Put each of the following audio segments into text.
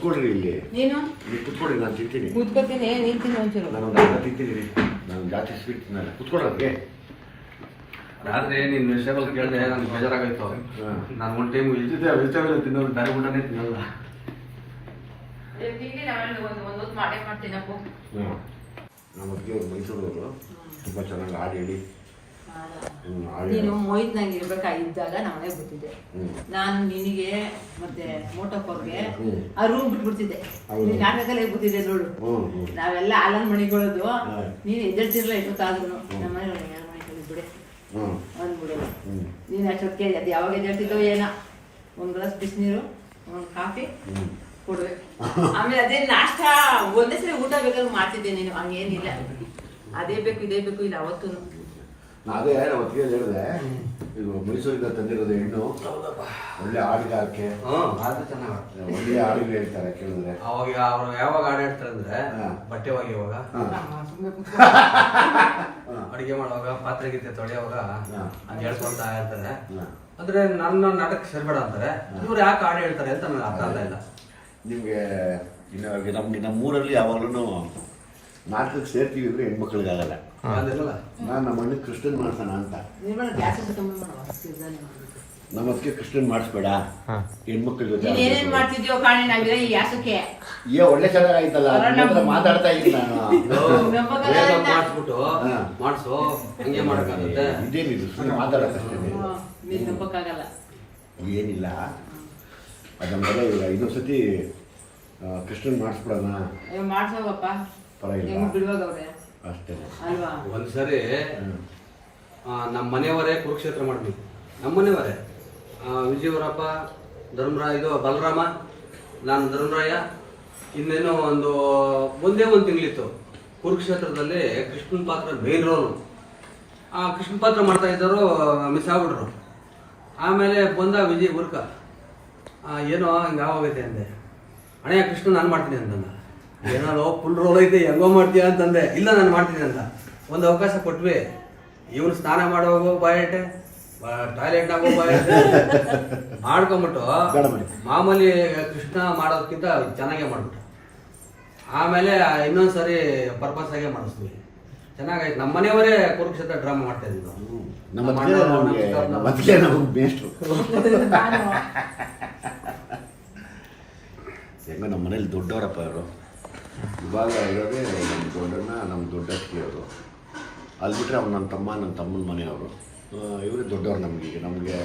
ಕುತ್ಕೊಳ್ರಿ ಇಲ್ಲಿ. ನೀನು ಕುತ್ಕೊಳ್ಳಿ, ನಾನು ತಿಂತೀನಿ. ಕೂತ್ಕೊತೀನಿ, ನೀನು ತಿನ್ನು ಒಂಚೂರು. ನಾನು ಒಂದು ತಿಂತೀನಿ, ನಾನು ಜಾಸ್ತಿ ಸ್ವೀಟ್ ತಿನ್ನಲ್ಲ. ಕುತ್ಕೊಳ್ಳೋರಿಗೆ ರಾತ್ರಿ ನೀನು ವೆಜಿಟೇಬಲ್ ಕೇಳಿದೆ, ನನಗೆ ಬೇಜಾರಾಗೋಯ್ತು. ನಾನು ಒಂದು ಟೈಮ್ ವೆಜಿಟೇಬಲ್ ತಿನ್ನೋದು, ಬೇರೆ ಊಟನೇ ತಿನ್ನಲ್ಲ. ಒಂದು ಮಾಡೇ ಮಾಡ್ತೀನಪ್ಪ. ನಮ್ಮ ಅಜ್ಜಿ ಅವ್ರು ಮೈಸೂರವರು, ತುಂಬ ಚೆನ್ನಾಗಿ ಹಾಡು ಹೇಳಿ. ನೀನು ಮೋಹಿತ್ ನಂಗೆ ಇರ್ಬೇಕಾಗಿದ್ದಾಗ ನಾನೇ ಗೊತ್ತಿದ್ದೆ. ನಾನು ನಿನಗೆ ಮತ್ತೆ ಮೋಟಪ್ಪವ್ರಿಗೆ ಆ ರೂಮ್ ಬಿಟ್ಬಿಡ್ತಿದ್ದೆ. ನೀನು ನಾಟಕದಲ್ಲೇ ಗೊತ್ತಿದ್ದೆ ನೋಡು. ನಾವೆಲ್ಲ ಆಲನ್ ಮಣಿಗಳದು, ನೀನು ಎದ್ದೇಳ್ತಿರ್ಲಿಲ್ಲ ಎಷ್ಟೊತ್ತಾದ್ರೂ. ನಮ್ಮ ಮನೆ ಬಿಡೆ ಅಂದ್ಬಿಡು. ನೀನು ಅಷ್ಟೊತ್ತಿಗೆ ಅದು ಯಾವಾಗ ಎದ್ದೇಳ್ತಿದ್ದೋ ಏನೋ, ಒಂದು ಗ್ಲಾಸ್ ಬಿಸಿನೀರು, ಒಂದು ಕಾಫಿ ಕೊಡುವೆ. ಆಮೇಲೆ ಅದೇ ನಾಷ್ಟ ಒಂದೇ ಸರಿ ಊಟ ಬೇಕಾದ್ರೆ ಮಾಡ್ತಿದ್ದೆ. ನೀನು ಹಂಗೇನಿಲ್ಲ, ಅದೇ ಬೇಕು ಇದೇ ಬೇಕು ಇಲ್ಲ ಅವತ್ತು. ಅದೇ ನಾವು ಹೊತ್ತಿಗೆ ಹೇಳಿದೆ, ಇದು ಮೈಸೂರಿಂದ ತಂದಿರೋದು ಹೆಣ್ಣು, ಒಳ್ಳೆ ಹಾಡುಗಾರಿಕೆ, ಒಳ್ಳೆ ಹಾಡುಗಳು ಹೇಳ್ತಾರೆ ಕೇಳಿದ್ರೆ. ಅವಾಗ ಅವ್ರು ಯಾವಾಗ ಹಾಡು ಹೇಳ್ತಾರೆ ಅಂದ್ರೆ, ಬಟ್ಟೆ ಒಗೆಯುವಾಗ, ಅಡಿಗೆ ಮಾಡುವಾಗ, ಪಾತ್ರೆ ಗೀತೆ ತೊಳೆಯುವಾಗ ಅದು ಹೇಳ್ಕೊಳ್ತಾ ಇರ್ತಾರೆ. ಅಂದ್ರೆ ನನ್ನ ನಾಟಕ ಸೇರ್ಬೇಡ ಅಂತಾರೆ. ಇವ್ರು ಯಾಕೆ ಹಾಡು ಹೇಳ್ತಾರೆ ಅಂತ ನನಗೆ ಅರ್ಥ ಆಗ್ತಾ ಇಲ್ಲ. ನಿಮಗೆ ಇನ್ನು ನಮ್ಮೂರಲ್ಲಿ ಯಾವಾಗಲೂ ನಾಟಕಕ್ಕೆ ಸೇರ್ತೀವಿ ಅಂದ್ರೆ ಹೆಣ್ಮಕ್ಳಿಗಾಗಲ್ಲ. ನಾನು ನಮ್ಮ ಅಣ್ಣ ಕ್ರಿಶ್ಚಿಯನ್ ಮಾಡ್ಸೋಣ ಅಂತ. ನಮ್ಮ ಅದಕ್ಕೆ ಕ್ರಿಶ್ಚಿಯನ್ ಮಾಡಿಸ್ಬೇಡ, ಹೆಣ್ಮಕ್ಳ ಜೊತೆ ಏನೇನ್ ಮಾಡ್ತಿದ್ಯೋ ಕಾಣಿ ನಾವಿಲ್ಲ ಈ ಯಾಸಕ್ಕೆ. ಒಳ್ಳೆ ಚೆನ್ನಾಗಾಯ್ತಲ್ಲ, ಮಾತಾಡ್ತಾ ಇದ್ದೀನಿ ನಾನು. ಮಾಡಿಸ್ಬಿಟ್ಟು ಮಾಡಿಸು, ಹಂಗೆ ಮಾಡಕ್ಕಾಗುತ್ತೆ. ಇದೇನಿದು ಸುಮ್ಮನೆ ಮಾತಾಡೋಕ್ಕಷ್ಟೇ, ನಂಬಕ್ಕಾಗಲ್ಲ. ಏನಿಲ್ಲ. ಅದು ನಮ್ಗೆಲ್ಲ ಈಗ ಇನ್ನೊಂದ್ಸತಿ ಕ್ರಿಶ್ಚಿಯನ್ ಮಾಡಿಸ್ಬಿಡೋಣ. ಮಾಡ್ಸೋಗಪ್ಪ, ಪರವಾಗಿಲ್ಲ ಬಿಡುವಾಗವ್ರೆ ಅಷ್ಟೇ ಅಲ್ವಾ. ಒಂದ್ಸರಿ ನಮ್ಮ ಮನೆಯವರೇ ಕುರುಕ್ಷೇತ್ರ ಮಾಡ್ಬೇಕು. ನಮ್ಮ ಮನೆಯವರೇ ವಿಜಯವರಪ್ಪ, ಧರ್ಮರಾಯ, ಇದು ಬಲರಾಮ, ನಾನು ಧರ್ಮರಾಯ, ಇನ್ನೇನೋ ಒಂದೇ ಒಂದು ತಿಂಗಳಿತ್ತು. ಕುರುಕ್ಷೇತ್ರದಲ್ಲಿ ಕೃಷ್ಣನ ಪಾತ್ರ ಮೇನ್ ರೋಲು. ಆ ಕೃಷ್ಣನ ಪಾತ್ರ ಮಾಡ್ತಾ ಇದ್ದವರು ಮಿಸ್ ಆಗ್ಬಿಟ್ರು. ಆಮೇಲೆ ಬಂದ ವಿಜಯ್ ಗುರ್ಕ, ಏನೋ ಹಿಂಗೆ ಆಗೋಗೈತೆ ಅಂದೆ. ಅಣೆಯ ಕೃಷ್ಣ ನಾನು ಮಾಡ್ತೀನಿ ಅಂತಂದ. ಏನೋ ಫುಲ್ ರೋಲ್ ಐತೆ, ಹೆಂಗೋ ಮಾಡ್ತೀಯ ಅಂತಂದೆ. ಇಲ್ಲ ನಾನು ಮಾಡ್ತೀನಿ ಅಂತ ಒಂದು ಅವಕಾಶ ಕೊಟ್ವಿ. ಇವನು ಸ್ನಾನ ಮಾಡೋಗೋ ಬಾಯಟೆ, ಟಾಯ್ಲೆಟ್ನಾಗ ಹೋಗೋ ಬಾಯಟೆ ಮಾಡ್ಕೊಂಬಿಟ್ಟು ಮಾಮೂಲಿ ಕೃಷ್ಣ ಮಾಡೋದಕ್ಕಿಂತ ಚೆನ್ನಾಗೇ ಮಾಡ್ಬಿಟ್ಟು ಆಮೇಲೆ ಇನ್ನೊಂದ್ಸರಿ ಪರ್ಪಸ್ ಆಗೇ ಮಾಡಿಸ್ತೀವಿ. ಚೆನ್ನಾಗಾಯ್ತು. ನಮ್ಮ ಮನೆಯವರೇ ಕುರುಕ್ಷೇತ್ರ ಡ್ರಾಮಾ ಮಾಡ್ತಾ ಇದ್ವಿ. ಹೆಂಗ ನಮ್ಮ ಮನೇಲಿ ದೊಡ್ಡವರಪ್ಪ ಅವರು. ಇವಾಗ ಇರೋದೇ ನಮ್ಮ ದೊಡ್ಡಣ್ಣ, ನಮ್ಮ ದೊಡ್ಡಕ್ಕಿ ಅವರು. ಅಲ್ಲಿ ಬಿಟ್ಟರೆ ಅವ್ರು ನನ್ನ ತಮ್ಮ, ನನ್ನ ತಮ್ಮನ ಮನೆಯವರು. ಇವರೇ ದೊಡ್ಡವ್ರು ನಮಗೆ.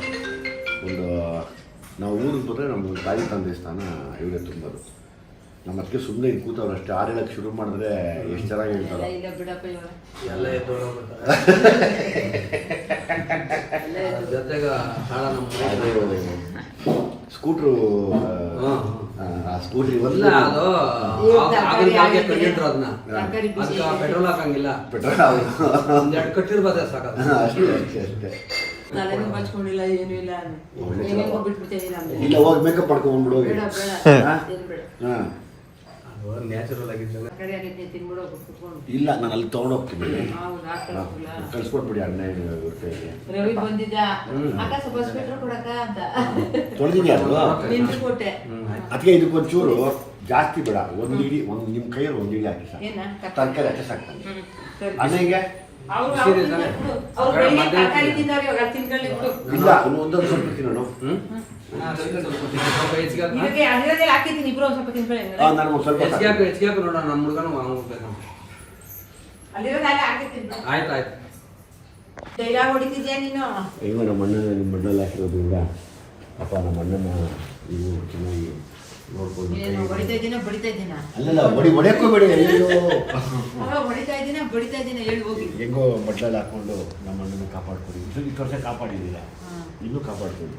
ಒಂದು ನಾವು ಊರಿಗೆ ಬಂದರೆ ನಮ್ಮ ತಾಯಿ ತಂದೆ ಸ್ಥಾನ ಇವರೇ ತುಂಬೋದು. ನಮ್ಮ ಅದಕ್ಕೆ ಸುಮ್ಮನೆ ಇದು ಕೂತವ್ರು ಅಷ್ಟೇ. ಹಾಡು ಹೇಳಕ್ಕೆ ಶುರು ಮಾಡಿದ್ರೆ ಎಷ್ಟು ಚೆನ್ನಾಗಿ ಹೇಳ್ತಾರೆ. ಎಲ್ಲ ಜೊತೆಗೆ ಸ್ಕೂಟ್ರು, ಆ ಸ್ಕೂಟ್ರಿ ಇಲ್ಲ, ಅದು ಕಂಡಿಟ್ರು. ಅದನ್ನ ಪೆಟ್ರೋಲ್ ಹಾಕಂಗಿಲ್ಲ, ಒಂದೆರಡು ಕಟ್ಟಿರ್ಬೋದ ಸಾಕ. ಹಚ್ಕೊಂಡಿಲ್ಲ, ಏನು ಇಲ್ಲ. ಇಲ್ಲ, ಹೋಗಿ ಮೇಕಪ್ ಮಾಡ್ಕೊಂಡ್ಬಿಡು. ನ್ಯಾಚುರಲ್ ಆಗಿತ್ತು. ಇಲ್ಲ, ನಾನು ಅಲ್ಲಿ ತೊಗೊಂಡೋಗ್ತೀನಿ, ಕಳ್ಸ್ಕೊಟ್ಬಿಡಿ ಅಣ್ಣ ರವಿ ಬಂದಿದ್ದ ತೊಳೆದಿದ್ಯಾ ಅದು. ಅದಕ್ಕೆ ಇದಕ್ಕೊಂಚೂರು ಜಾಸ್ತಿ ಬೇಡ, ಒಂದು ನಿಮ್ಮ ಕೈಯಲ್ಲಿ ಒಂದು ಇಡಿ ಹಾಕಿ ಸಾಕು. ತರಕಾರಿ ಅಷ್ಟೇ ಸಾಕ್ತಾನೆ ಅಣ್ಣಗೆ. ಇಲ್ಲ, ಒಂದೊಂದು ಸ್ವಲ್ಪ ತಿನ್ನೋಣ. ನಾನು ಸ್ವಲ್ಪ ಹೆಚ್ಚಿಗೆ ನೋಡೋಣ. ನಮ್ಮ ಹುಡುಗನು ಆಯ್ತು ಆಯ್ತು. ಅಯ್ಯೋ, ನಮ್ಮ ಅಣ್ಣನ ನಿಮ್ಮ ಮಣ್ಣಲ್ಲಿ ಹಾಕಿರೋದ್ರಿಂದ ಅಪ್ಪ ನಮ್ಮ ಅಣ್ಣನ ನೀವು ಚೆನ್ನಾಗಿ ನೋಡ್ಕೊಂಡು. ಅಲ್ಲಲ್ಲ, ಹೊಡೆಯೋಕೋಬೇಡಿ. ಹೆಂಗೋ ಬಟ್ಲಲ್ಲಿ ಹಾಕೊಂಡು ನಮ್ಮ ಅಣ್ಣನ ಕಾಪಾಡ್ಕೊಡಿ. ಇಷ್ಟು ವರ್ಷ ಕಾಪಾಡಿದ್ದೀರಾ, ಇನ್ನೂ ಕಾಪಾಡ್ಕೊಳ್ಳಿ.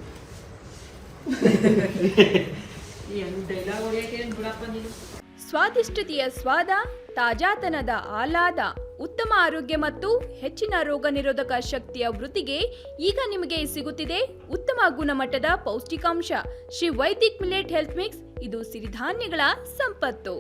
ಸ್ವಾದಿಷ್ಟತೆಯ ಸ್ವಾದ, ತಾಜಾತನದ ಆಹ್ಲಾದ, ಉತ್ತಮ ಆರೋಗ್ಯ ಮತ್ತು ಹೆಚ್ಚಿನ ರೋಗ ನಿರೋಧಕ ಶಕ್ತಿಯ ವೃದ್ಧಿಗೆ ಈಗ ನಿಮಗೆ ಸಿಗುತ್ತಿದೆ ಉತ್ತಮ ಗುಣಮಟ್ಟದ ಪೌಷ್ಟಿಕಾಂಶ. Shri Vaidik millet health mix. ಇದು ಸಿರಿಧಾನ್ಯಗಳ ಸಂಪತ್ತು.